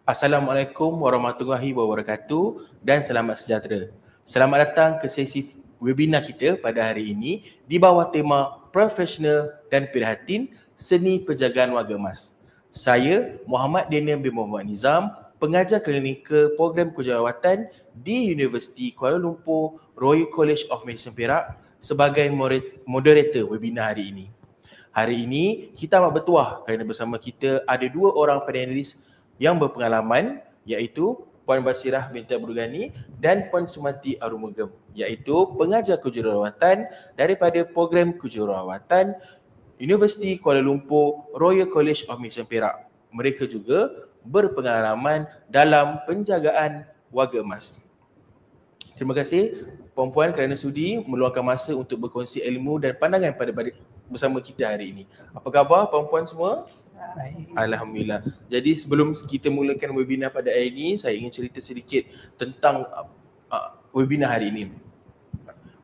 Assalamualaikum warahmatullahi wabarakatuh dan selamat sejahtera. Selamat datang ke sesi webinar kita pada hari ini di bawah tema Profesional dan Prihatin Seni Penjagaan Warga Emas. Saya Muhammad Daniel bin Muhammad Nizam, pengajar klinikal program kejururawatan di Universiti Kuala Lumpur Royal College of Medicine Perak sebagai moderator webinar hari ini. Hari ini kita amat bertuah kerana bersama kita ada dua orang panelis yang berpengalaman, iaitu Puan Basirah binti Abdul Ghani dan Puan Sumati Arumugam, iaitu pengajar kejururawatan daripada program kejururawatan Universiti Kuala Lumpur Royal College of Medicine Perak. Mereka juga berpengalaman dalam penjagaan warga emas. Terima kasih puan-puan kerana sudi meluangkan masa untuk berkongsi ilmu dan pandangan bersama kita hari ini. Apa khabar puan-puan semua? Baik. Alhamdulillah. Jadi sebelum kita mulakan webinar pada hari ini, saya ingin cerita sedikit tentang webinar hari ini.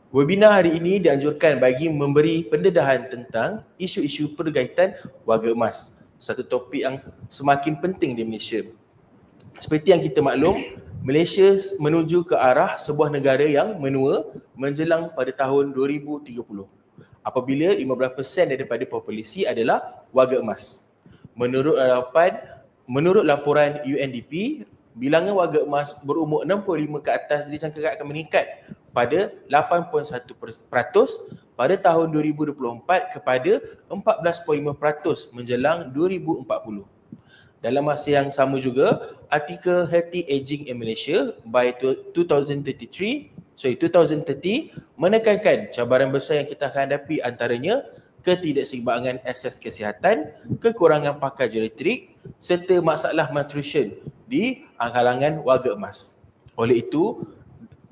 Webinar hari ini dianjurkan bagi memberi pendedahan tentang isu-isu berkaitan warga emas, satu topik yang semakin penting di Malaysia. Seperti yang kita maklum, Malaysia menuju ke arah sebuah negara yang menua menjelang pada tahun 2030, apabila 15% daripada populasi adalah warga emas. Menurut laporan UNDP, bilangan warga emas berumur 65 ke atas dijangka akan meningkat pada 8.1% pada tahun 2024 kepada 14.5% menjelang 2040. Dalam masa yang sama juga, artikel Healthy Aging in Malaysia by 2030 menekankan cabaran besar yang kita akan hadapi antaranya ketidakseimbangan akses kesihatan, kekurangan pakar geriatrik serta masalah malnutrition di kalangan warga emas. Oleh itu,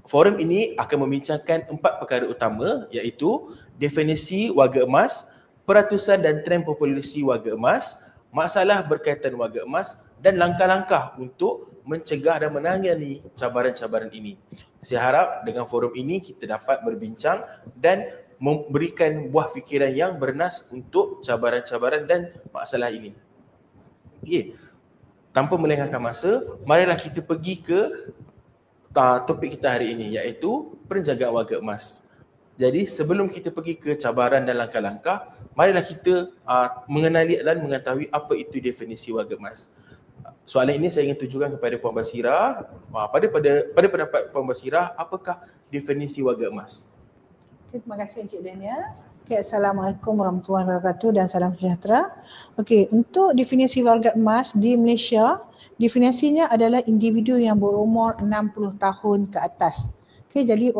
forum ini akan membincangkan 4 perkara utama, iaitu definisi warga emas, peratusan dan trend populasi warga emas, masalah berkaitan warga emas dan langkah-langkah untuk mencegah dan menangani cabaran-cabaran ini. Saya harap dengan forum ini kita dapat berbincang dan memberikan buah fikiran yang bernas untuk cabaran-cabaran dan masalah ini. Okey. Tanpa melengahkan masa, marilah kita pergi ke topik kita hari ini, iaitu penjagaan warga emas. Jadi sebelum kita pergi ke cabaran dan langkah-langkah, marilah kita mengenali dan mengetahui apa itu definisi warga emas. Soalan ini saya ingin tujukan kepada Puan Basirah. Pada pendapat Puan Basirah, apakah definisi warga emas? Terima kasih Encik Daniel. Assalamualaikum warahmatullahi wabarakatuh dan salam sejahtera. Untuk definisi warga emas di Malaysia, definisinya adalah individu yang berumur 60 tahun ke atas. Jadi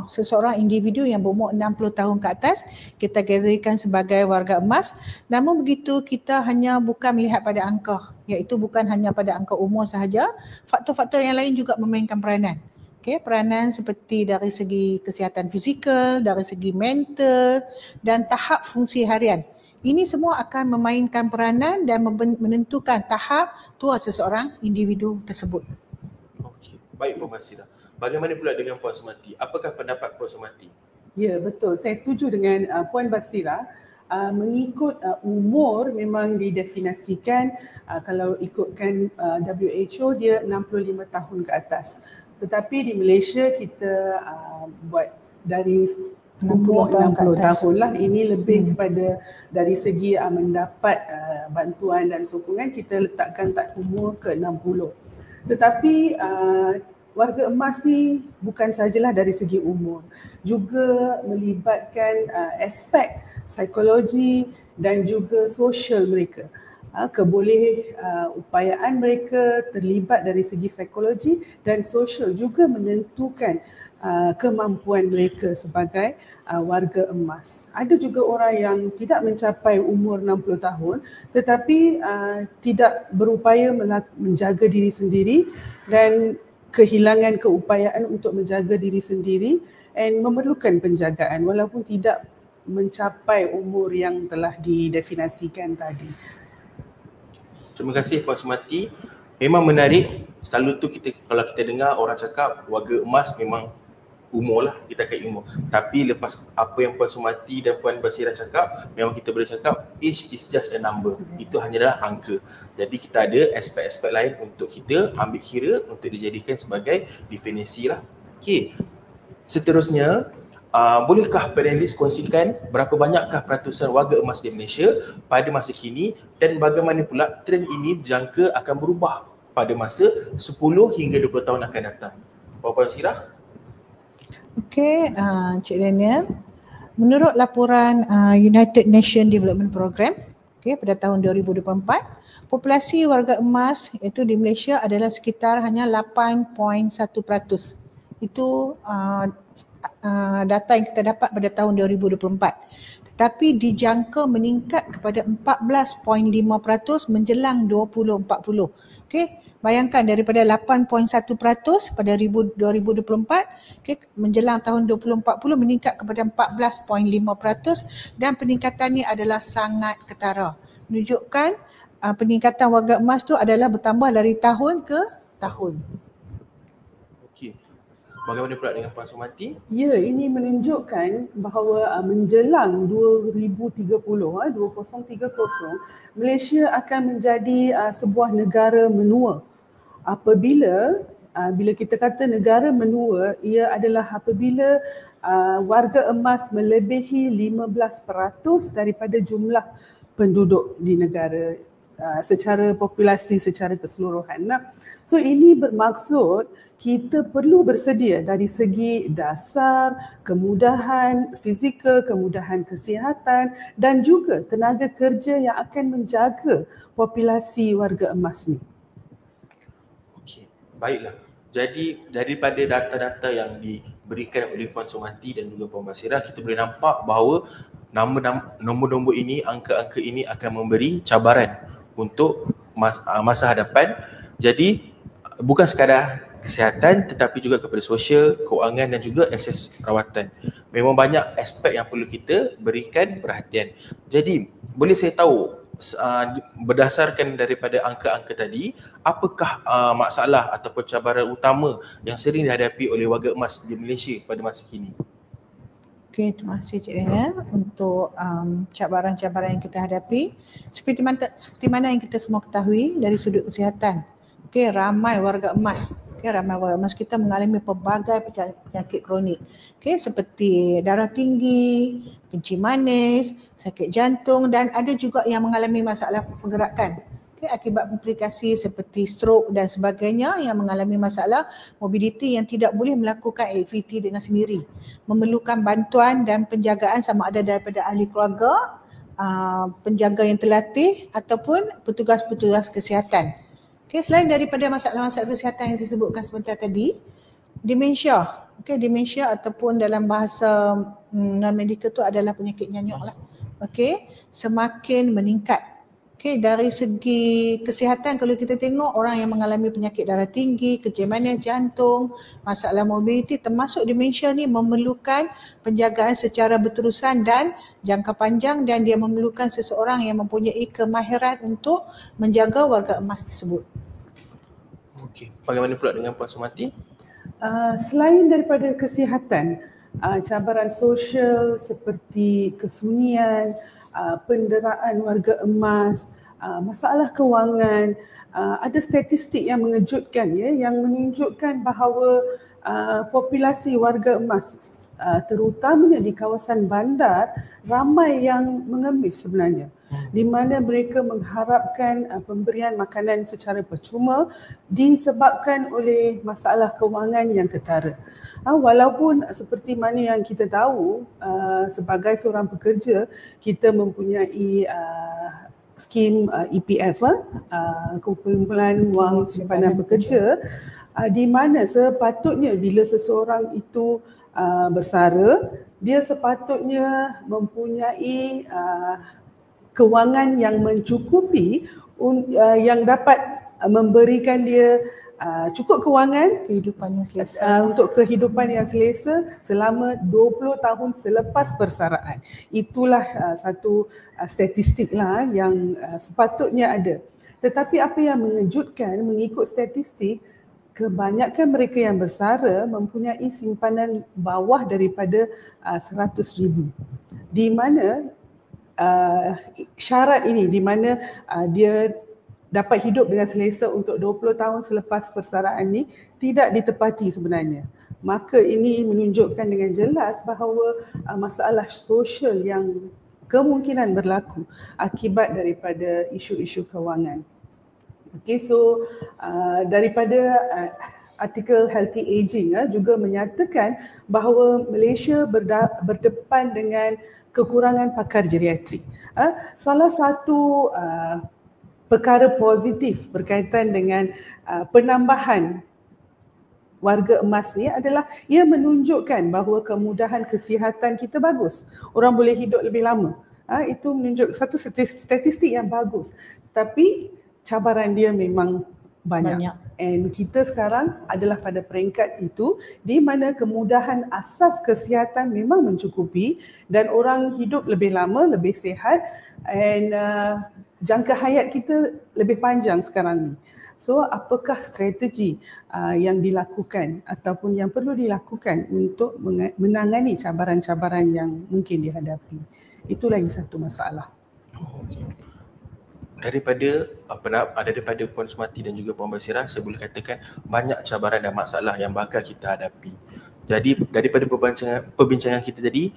seseorang individu yang berumur 60 tahun ke atas kita kategorikan sebagai warga emas. Namun begitu, kita hanya bukan melihat pada angka, iaitu bukan hanya pada angka umur sahaja, faktor-faktor yang lain juga memainkan peranan. Peranan seperti dari segi kesihatan fizikal, dari segi mental dan tahap fungsi harian. Ini semua akan memainkan peranan dan menentukan tahap tua seseorang individu tersebut. Okey, baik Puan Basirah. Bagaimana pula dengan Puan Sumati? Apakah pendapat Puan Sumati? Ya, betul. Saya setuju dengan Puan Basirah. Mengikut umur memang didefinisikan, kalau ikutkan WHO dia 65 tahun ke atas. Tetapi di Malaysia kita buat dari umur 60 tahun lah. Ini lebih kepada dari segi mendapat bantuan dan sokongan, kita letakkan umur ke 60. Tetapi warga emas ni bukan sahajalah dari segi umur, juga melibatkan aspek psikologi dan juga sosial mereka. Upayaan mereka terlibat dari segi psikologi dan sosial juga menentukan kemampuan mereka sebagai warga emas. Ada juga orang yang tidak mencapai umur 60 tahun tetapi tidak berupaya menjaga diri sendiri dan kehilangan keupayaan untuk menjaga diri sendiri dan memerlukan penjagaan walaupun tidak mencapai umur yang telah didefinisikan tadi. Terima kasih Puan Sumati. Memang menarik. Selalu tu kalau kita dengar orang cakap warga emas memang umur lah, kita kait umur. Tapi lepas apa yang Puan Sumati dan Puan Basira cakap, memang kita boleh cakap age is just a number. Itu hanyalah angka. Jadi kita ada aspek-aspek lain untuk kita ambil kira untuk dijadikan sebagai definisi lah. Okey. Seterusnya, bolehkah panelis kongsikan berapa banyakkah peratusan warga emas di Malaysia pada masa kini dan bagaimana pula trend ini dijangka akan berubah pada masa 10 hingga 20 tahun akan datang? Puan Sirah? Okey, Cik Daniel. Menurut laporan United Nations Development Program, pada tahun 2024, populasi warga emas iaitu di Malaysia adalah sekitar hanya 8.1%. Itu data yang kita dapat pada tahun 2024. Tetapi dijangka meningkat kepada 14.5% menjelang 2040. Bayangkan daripada 8.1% pada 2024, menjelang tahun 2040 meningkat kepada 14.5% dan peningkatan ini adalah sangat ketara. Menunjukkan peningkatan warga emas tu adalah bertambah dari tahun ke tahun. Okey. Bagaimana pula dengan Puan Sumati? Ya, ini menunjukkan bahawa menjelang 2030, Malaysia akan menjadi sebuah negara menua. Bila kita kata negara menua, ia adalah apabila warga emas melebihi 15% daripada jumlah penduduk di negara secara populasi secara keseluruhan. So ini bermaksud kita perlu bersedia dari segi dasar, kemudahan fizikal, kemudahan kesihatan dan juga tenaga kerja yang akan menjaga populasi warga emas ni. Baiklah. Jadi daripada data-data yang diberikan oleh Puan Sumati dan juga Puan Basira, kita boleh nampak bahawa nombor-nombor ini, angka-angka ini akan memberi cabaran untuk masa hadapan. Jadi bukan sekadar kesihatan tetapi juga kepada sosial, kewangan dan juga akses rawatan. Memang banyak aspek yang perlu kita berikan perhatian. Jadi boleh saya tahu berdasarkan daripada angka-angka tadi, apakah masalah ataupun cabaran utama yang sering dihadapi oleh warga emas di Malaysia pada masa kini? Okey, terima kasih Cik Daniel untuk cabaran-cabaran yang kita hadapi. Seperti mana yang kita semua ketahui dari sudut kesihatan. Ramai warga emas kita mengalami pelbagai penyakit kronik. Seperti darah tinggi, kencing manis, sakit jantung dan ada juga yang mengalami masalah pergerakan. Akibat komplikasi seperti stroke dan sebagainya, yang mengalami masalah mobiliti yang tidak boleh melakukan aktiviti dengan sendiri. Memerlukan bantuan dan penjagaan sama ada daripada ahli keluarga, penjaga yang terlatih ataupun petugas-petugas kesihatan. Selain daripada masalah-masalah kesihatan yang saya sebutkan sebentar tadi, demensia. Demensia ataupun dalam bahasa non-medical tu adalah penyakit nyanyuk lah. Semakin meningkat. Dari segi kesihatan, kalau kita tengok orang yang mengalami penyakit darah tinggi, kencing manis, jantung, masalah mobiliti termasuk demensia ni memerlukan penjagaan secara berterusan dan jangka panjang dan dia memerlukan seseorang yang mempunyai kemahiran untuk menjaga warga emas tersebut. Okey, bagaimana pula dengan Puan Sumati? Selain daripada kesihatan, cabaran sosial seperti kesunyian, penderaan warga emas, masalah kewangan, ada statistik yang mengejutkan yang menunjukkan bahawa populasi warga emas terutamanya di kawasan bandar ramai yang mengemis sebenarnya, di mana mereka mengharapkan pemberian makanan secara percuma disebabkan oleh masalah kewangan yang ketara. Walaupun seperti mana yang kita tahu, sebagai seorang pekerja kita mempunyai skim EPF, kumpulan wang simpanan pekerja, di mana sepatutnya bila seseorang itu bersara, dia sepatutnya mempunyai kewangan yang mencukupi yang dapat memberikan dia cukup kewangan kehidupan yang selesa. Untuk kehidupan yang selesa selama 20 tahun selepas persaraan. Itulah satu statistik lah yang sepatutnya ada. Tetapi apa yang mengejutkan mengikut statistik, kebanyakan mereka yang bersara mempunyai simpanan bawah daripada 100,000, di mana syarat ini di mana dia dapat hidup dengan selesa untuk 20 tahun selepas persaraan ni tidak ditepati sebenarnya. Maka ini menunjukkan dengan jelas bahawa masalah sosial yang kemungkinan berlaku akibat daripada isu-isu kewangan. Okay, so daripada artikel Healthy Aging juga menyatakan bahawa Malaysia berdepan dengan kekurangan pakar geriatrik. Salah satu perkara positif berkaitan dengan penambahan warga emas ni adalah ia menunjukkan bahawa kemudahan kesihatan kita bagus. Orang boleh hidup lebih lama. Itu menunjuk satu statistik yang bagus. Tapi cabaran dia memang banyak. And kita sekarang adalah pada peringkat itu di mana kemudahan asas kesihatan memang mencukupi dan orang hidup lebih lama, lebih sihat, and jangka hayat kita lebih panjang sekarang ni. So apakah strategi yang dilakukan ataupun yang perlu dilakukan untuk menangani cabaran-cabaran yang mungkin dihadapi? Itu lagi satu masalah. Daripada Puan Sumati dan juga Puan Basirah, saya boleh katakan banyak cabaran dan masalah yang bakal kita hadapi. Jadi daripada perbincangan kita tadi,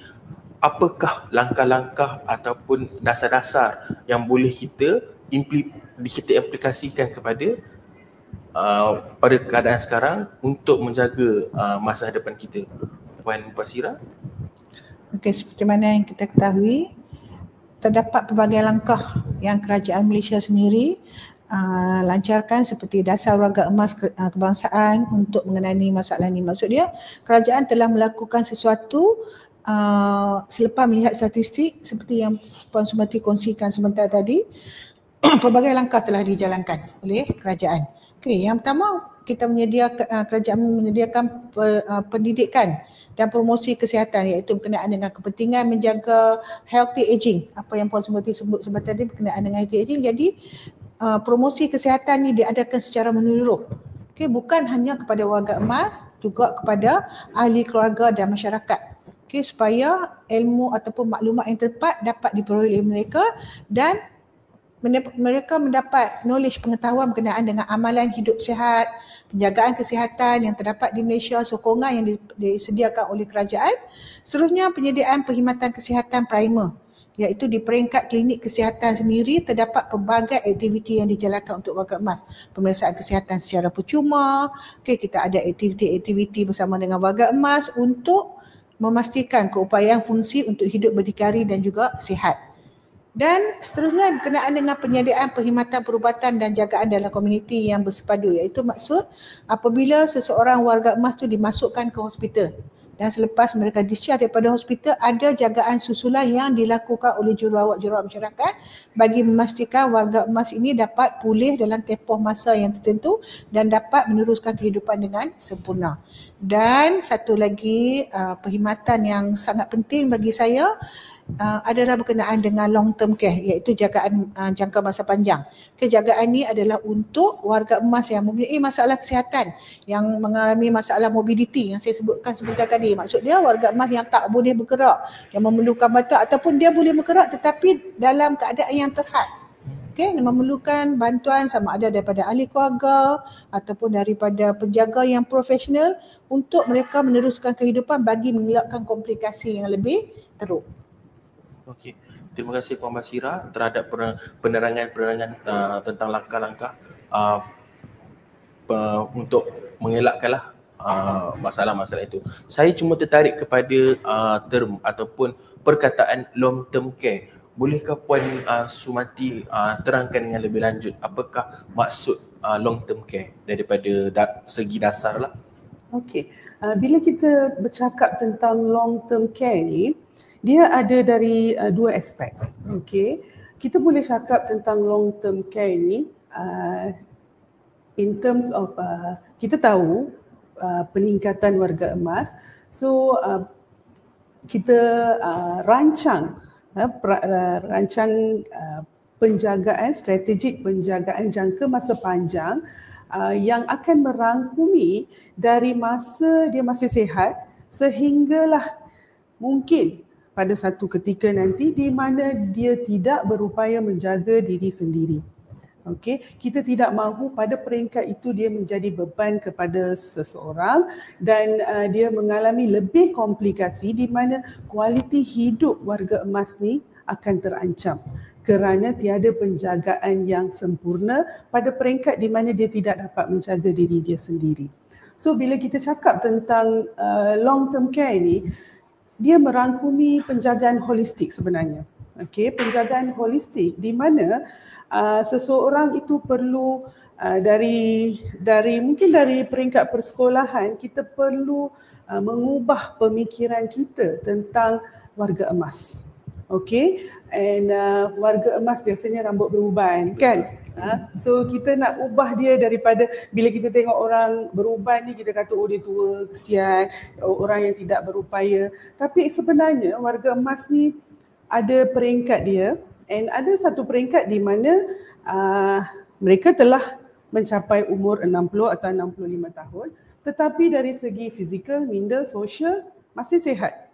apakah langkah-langkah ataupun dasar-dasar yang boleh kita implikasikan kepada pada keadaan sekarang untuk menjaga masa depan kita? Puan Basirah? Okey, seperti mana yang kita ketahui, terdapat pelbagai langkah yang kerajaan Malaysia sendiri lancarkan seperti dasar warga emas kebangsaan untuk mengenai masalah ini. Maksud dia, kerajaan telah melakukan sesuatu selepas melihat statistik seperti yang Puan Sumati kongsikan sebentar tadi. Pelbagai langkah telah dijalankan oleh kerajaan. Okey, yang pertama, kerajaan menyediakan pendidikan dan promosi kesihatan, iaitu berkenaan dengan kepentingan menjaga healthy aging. Apa yang Puan Sumati sebut sebentar tadi berkenaan dengan healthy aging. Jadi promosi kesihatan ni diadakan secara menyeluruh. Okey, bukan hanya kepada warga emas, juga kepada ahli keluarga dan masyarakat. Okey, supaya ilmu ataupun maklumat yang tepat dapat diperoleh oleh mereka dan mereka mendapat knowledge, pengetahuan berkenaan dengan amalan hidup sihat, penjagaan kesihatan yang terdapat di Malaysia, sokongan yang disediakan oleh kerajaan. Seterusnya, penyediaan perkhidmatan kesihatan primer, iaitu di peringkat klinik kesihatan sendiri terdapat pelbagai aktiviti yang dijalankan untuk warga emas. Pemeriksaan kesihatan secara percuma, kita ada aktiviti-aktiviti bersama dengan warga emas untuk memastikan keupayaan fungsi untuk hidup berdikari dan juga sihat. Dan seterusnya berkenaan dengan penyediaan perkhidmatan perubatan dan jagaan dalam komuniti yang bersepadu, iaitu maksud apabila seseorang warga emas tu dimasukkan ke hospital dan selepas mereka discharge daripada hospital, ada jagaan susulan yang dilakukan oleh jururawat-jururawat masyarakat bagi memastikan warga emas ini dapat pulih dalam tempoh masa yang tertentu dan dapat meneruskan kehidupan dengan sempurna. Dan satu lagi perkhidmatan yang sangat penting bagi saya adalah berkenaan dengan long term care, iaitu jagaan jangka masa panjang. Kejagaan ini adalah untuk warga emas yang mempunyai masalah kesihatan, yang mengalami masalah mobility yang saya sebutkan sebentar tadi. Maksud dia warga emas yang tak boleh bergerak, yang memerlukan bantuan, ataupun dia boleh bergerak tetapi dalam keadaan yang terhad. Okey, memerlukan bantuan sama ada daripada ahli keluarga ataupun daripada penjaga yang profesional untuk mereka meneruskan kehidupan bagi mengelakkan komplikasi yang lebih teruk. Okey, terima kasih Puan Basirah terhadap penerangan tentang langkah-langkah untuk mengelakkanlah masalah-masalah itu. Saya cuma tertarik kepada term ataupun perkataan long term care. Bolehkah Puan Sumati terangkan dengan lebih lanjut apakah maksud long term care daripada segi dasar lah? Okey, bila kita bercakap tentang long term care ni, dia ada dari dua aspek. Okey, kita boleh cakap tentang long term care ni in terms of kita tahu peningkatan warga emas. So kita rancang penjagaan, strategik penjagaan jangka masa panjang yang akan merangkumi dari masa dia masih sihat sehinggalah mungkin pada satu ketika nanti di mana dia tidak berupaya menjaga diri sendiri. Okey, kita tidak mahu pada peringkat itu dia menjadi beban kepada seseorang dan dia mengalami lebih komplikasi di mana kualiti hidup warga emas ni akan terancam kerana tiada penjagaan yang sempurna pada peringkat di mana dia tidak dapat menjaga diri dia sendiri. So bila kita cakap tentang long term care ni, dia merangkumi penjagaan holistik sebenarnya. Okey, penjagaan holistik di mana seseorang itu perlu mungkin dari peringkat persekolahan kita perlu mengubah pemikiran kita tentang warga emas. Okey, and warga emas biasanya rambut beruban kan? So kita nak ubah dia daripada bila kita tengok orang beruban ni kita kata oh dia tua, kesian, orang yang tidak berupaya. Tapi sebenarnya warga emas ni ada peringkat dia, and ada satu peringkat di mana mereka telah mencapai umur 60 atau 65 tahun tetapi dari segi fizikal, minda, sosial masih sihat.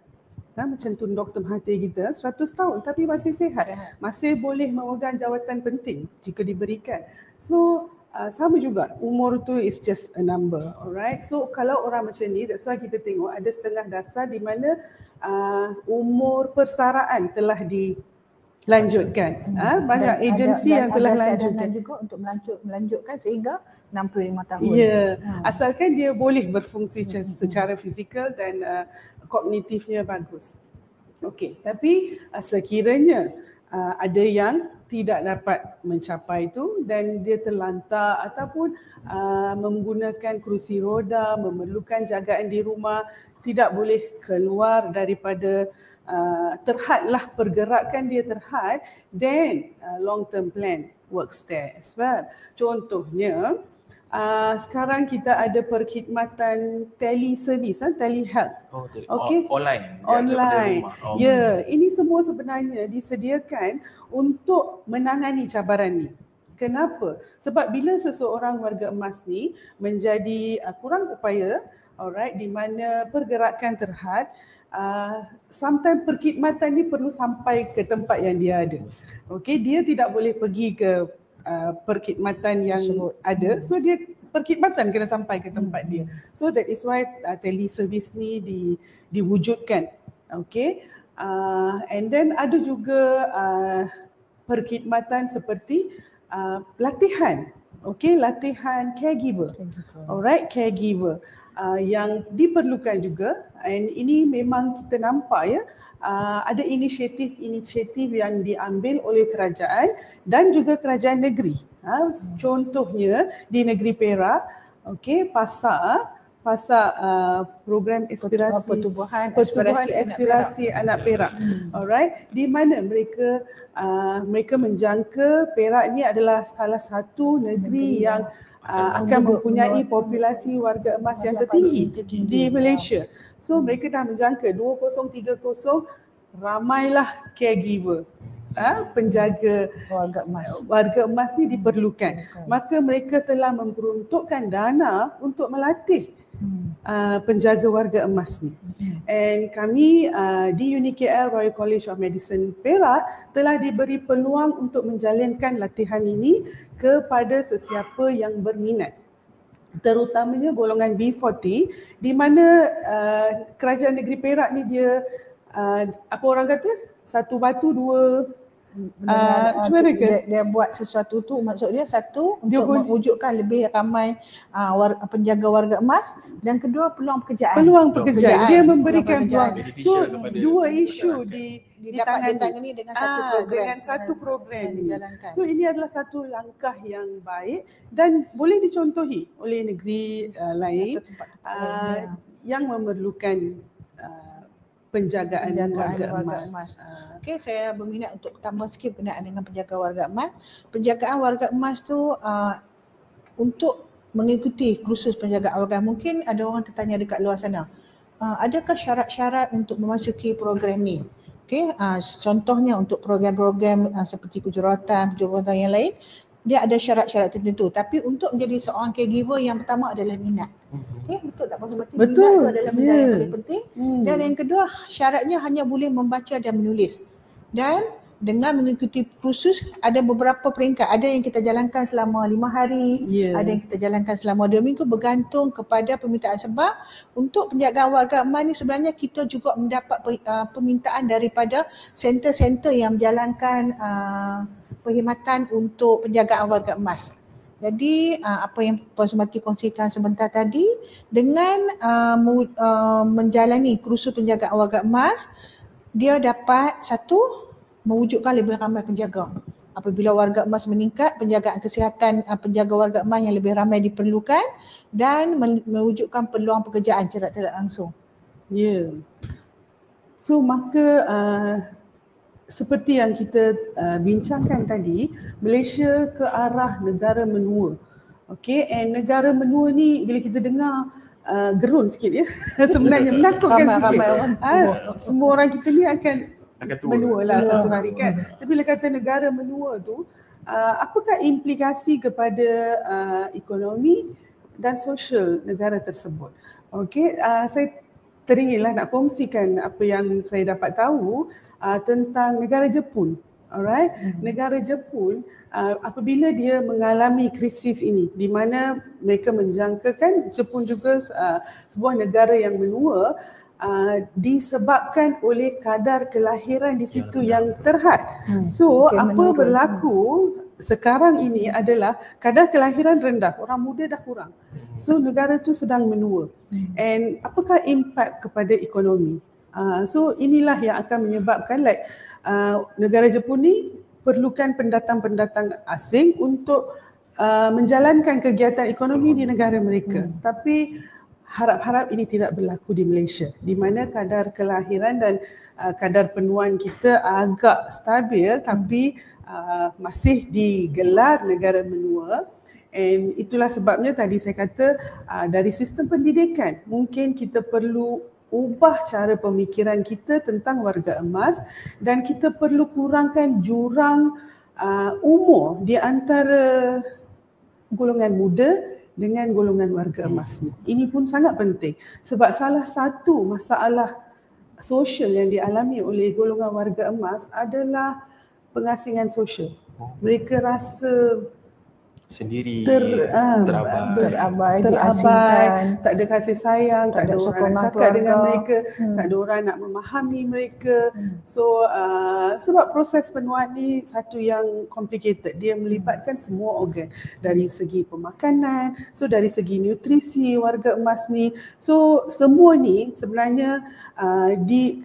Macam Tun Dr. Mahathir kita 100 tahun tapi masih sihat, masih boleh memegang jawatan penting jika diberikan. So sama juga umur tu is just a number, alright. So kalau orang macam ni, that's why kita tengok ada setengah dasar di mana umur persaraan telah dilanjutkan. Banyak agensi yang telah lanjutkan juga untuk melanjutkan sehingga 65 tahun. Ya, asalkan dia boleh berfungsi secara fizikal dan kognitifnya bagus. Okey, tapi sekiranya ada yang tidak dapat mencapai itu dan dia terlantar ataupun menggunakan kerusi roda, memerlukan jagaan di rumah, tidak boleh keluar daripada terhadlah pergerakan dia terhad, then long term plan works there as well. Contohnya sekarang kita ada perkhidmatan teleservis, telehealth. Okay. Online. Online. Ya, ini semua sebenarnya disediakan untuk menangani cabaran ni. Kenapa? Sebab bila seseorang warga emas ni menjadi kurang upaya, alright, di mana pergerakan terhad, sometimes perkhidmatan ni perlu sampai ke tempat yang dia ada. Okey, dia tidak boleh pergi ke perkhidmatan yang ada, so dia perkhidmatan kena sampai ke tempat dia. So that is why teleservis ni diwujudkan. Okay, and then ada juga perkhidmatan seperti latihan. Okay, latihan caregiver. Alright, caregiver yang diperlukan juga, and ini memang kita nampak ya, ada inisiatif yang diambil oleh kerajaan dan juga kerajaan negeri. Contohnya di negeri Perak, okay, PASA program pertubuhan aspirasi anak Perak. Alright, di mana mereka menjangka Perak ni adalah salah satu negeri yang akan mempunyai populasi warga emas yang tertinggi di Malaysia. So mereka dah menjangka 2030 ramailah caregiver, penjaga warga emas ni diperlukan. Maka mereka telah memperuntukkan dana untuk melatih penjaga warga emas ni. And kami di UniKL Royal College of Medicine Perak telah diberi peluang untuk menjalankan latihan ini kepada sesiapa yang berminat, terutamanya golongan B40, di mana kerajaan negeri Perak ni dia apa orang kata, satu batu dua dia buat sesuatu tu, maksud dia satu untuk mewujudkan lebih ramai penjaga warga emas, dan kedua peluang pekerjaan. Dia memberikan peluang. So dua isu ditangani dengan satu program dijalankan. So ini adalah satu langkah yang baik dan boleh dicontohi oleh negeri lain yang memerlukan penjagaan warga emas. Okey, saya berminat untuk tambah sikit berkenaan dengan penjaga warga emas. Penjagaan warga emas tu untuk mengikuti kursus penjagaan warga, mungkin ada orang tertanya dekat luar sana, adakah syarat-syarat untuk memasuki program ni? Okey, contohnya untuk program-program seperti kejuruteraan yang lain, dia ada syarat-syarat tertentu. Tapi untuk menjadi seorang caregiver yang pertama adalah minat. Okey, betul tak Puan Sumati? Minat tu adalah benda yang paling penting. Dan yang kedua, syaratnya hanya boleh membaca dan menulis. Dan dengan mengikuti kursus, ada beberapa peringkat. Ada yang kita jalankan selama 5 hari, ada yang kita jalankan selama 2 minggu, bergantung kepada permintaan. Sebab untuk penjagaan warga emas ni sebenarnya kita juga mendapat permintaan daripada center-center yang menjalankan perkhidmatan untuk penjagaan warga emas. Jadi apa yang Puan Sumati kongsikan sebentar tadi, dengan menjalani kursus penjagaan warga emas, dia dapat satu, mewujudkan lebih ramai penjaga. Apabila warga emas meningkat, penjagaan kesihatan penjaga warga emas yang lebih ramai diperlukan dan mewujudkan peluang pekerjaan secara tidak langsung. Ya. So maka seperti yang kita bincangkan tadi, Malaysia ke arah negara menua. Okey, and negara menua ni bila kita dengar gerun sikit ya. Sebenarnya menakutkan sikit. Semua orang kita ni akan menua lah satu hari kan. Tapi bila kata negara menua tu, apakah implikasi kepada ekonomi dan sosial negara tersebut? Okey, saya teringinlah nak kongsikan apa yang saya dapat tahu tentang negara Jepun. Alright, negara Jepun apabila dia mengalami krisis ini, di mana mereka menjangkakan Jepun juga sebuah negara yang menua, disebabkan oleh kadar kelahiran di situ yang terhad. So apa berlaku sekarang ini adalah kadar kelahiran rendah, orang muda dah kurang. So negara tu sedang menua. And apakah impak kepada ekonomi? So inilah yang akan menyebabkan negara Jepun ni perlukan pendatang-pendatang asing untuk menjalankan kegiatan ekonomi di negara mereka. Tapi harap-harap ini tidak berlaku di Malaysia, di mana kadar kelahiran dan kadar penuaan kita agak stabil, tapi masih digelar negara menua. And itulah sebabnya tadi saya kata dari sistem pendidikan mungkin kita perlu ubah cara pemikiran kita tentang warga emas, dan kita perlu kurangkan jurang umur di antara golongan muda dengan golongan warga emas ni. Ini pun sangat penting sebab salah satu masalah sosial yang dialami oleh golongan warga emas adalah pengasingan sosial. Mereka rasa sendiri, terabai, tak ada kasih sayang, tak ada orang nak cakap dengan mereka, tak ada orang nak memahami mereka. So sebab proses penuaan ni satu yang complicated, dia melibatkan semua organ, dari segi pemakanan, so dari segi nutrisi warga emas ni. So semua ni sebenarnya di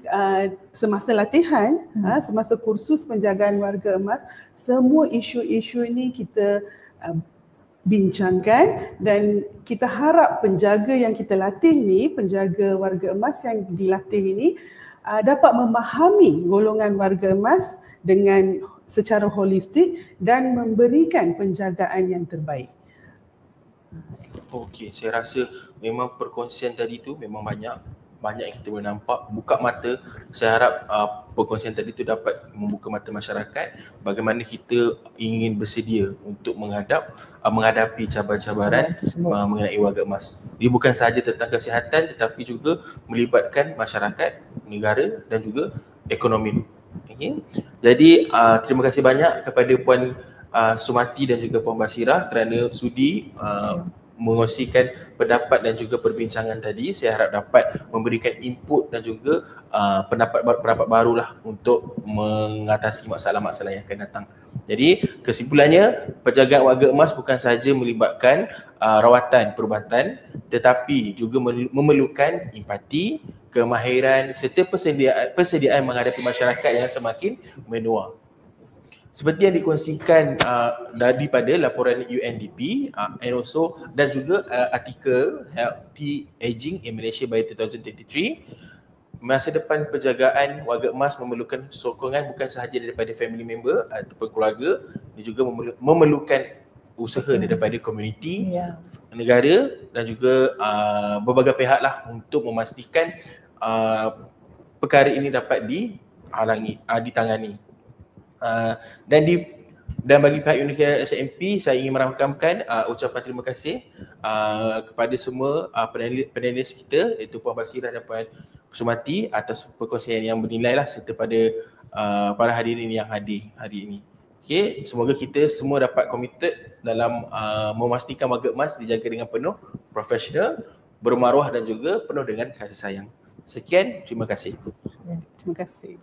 semasa latihan, semasa kursus penjagaan warga emas, semua isu-isu ini kita bincangkan, dan kita harap penjaga yang kita latih ni, penjaga warga emas yang dilatih ini dapat memahami golongan warga emas dengan secara holistik dan memberikan penjagaan yang terbaik. Okey, saya rasa memang perkongsian tadi tu memang banyak yang kita boleh nampak, buka mata. Saya harap perkongsian tadi tu dapat membuka mata masyarakat bagaimana kita ingin bersedia untuk menghadapi cabaran-cabaran mengenai warga emas. Dia bukan sahaja tentang kesihatan tetapi juga melibatkan masyarakat, negara dan juga ekonomi. Okay. Jadi terima kasih banyak kepada Puan Sumati dan juga Puan Basirah kerana sudi mengongsikan pendapat dan juga perbincangan tadi. Saya harap dapat memberikan input dan juga pendapat barulah untuk mengatasi masalah-masalah yang akan datang. Jadi kesimpulannya, penjagaan warga emas bukan sahaja melibatkan rawatan perubatan tetapi juga memerlukan empati, kemahiran serta persediaan menghadapi masyarakat yang semakin menua. Seperti yang dikongsikan daripada laporan UNDP dan juga artikel Healthy Aging in Malaysia by 2023, masa depan penjagaan warga emas memerlukan sokongan bukan sahaja daripada family member ataupun keluarga, dia juga memerlukan usaha daripada komuniti, negara dan juga berbagai pihak lah untuk memastikan perkara ini dapat ditangani. Dan Dan bagi pihak Unicare SMP, saya ingin merakamkan ucapan terima kasih kepada semua panelis kita, iaitu Puan Basirah dan Puan Sumati atas perkongsian yang bernilai lah, serta pada para hadirin yang hadir hari ini. Okay, semoga kita semua dapat committed dalam memastikan Warga Emas dijaga dengan penuh profesional, bermaruah dan juga penuh dengan kasih sayang. Sekian, terima kasih. Terima kasih.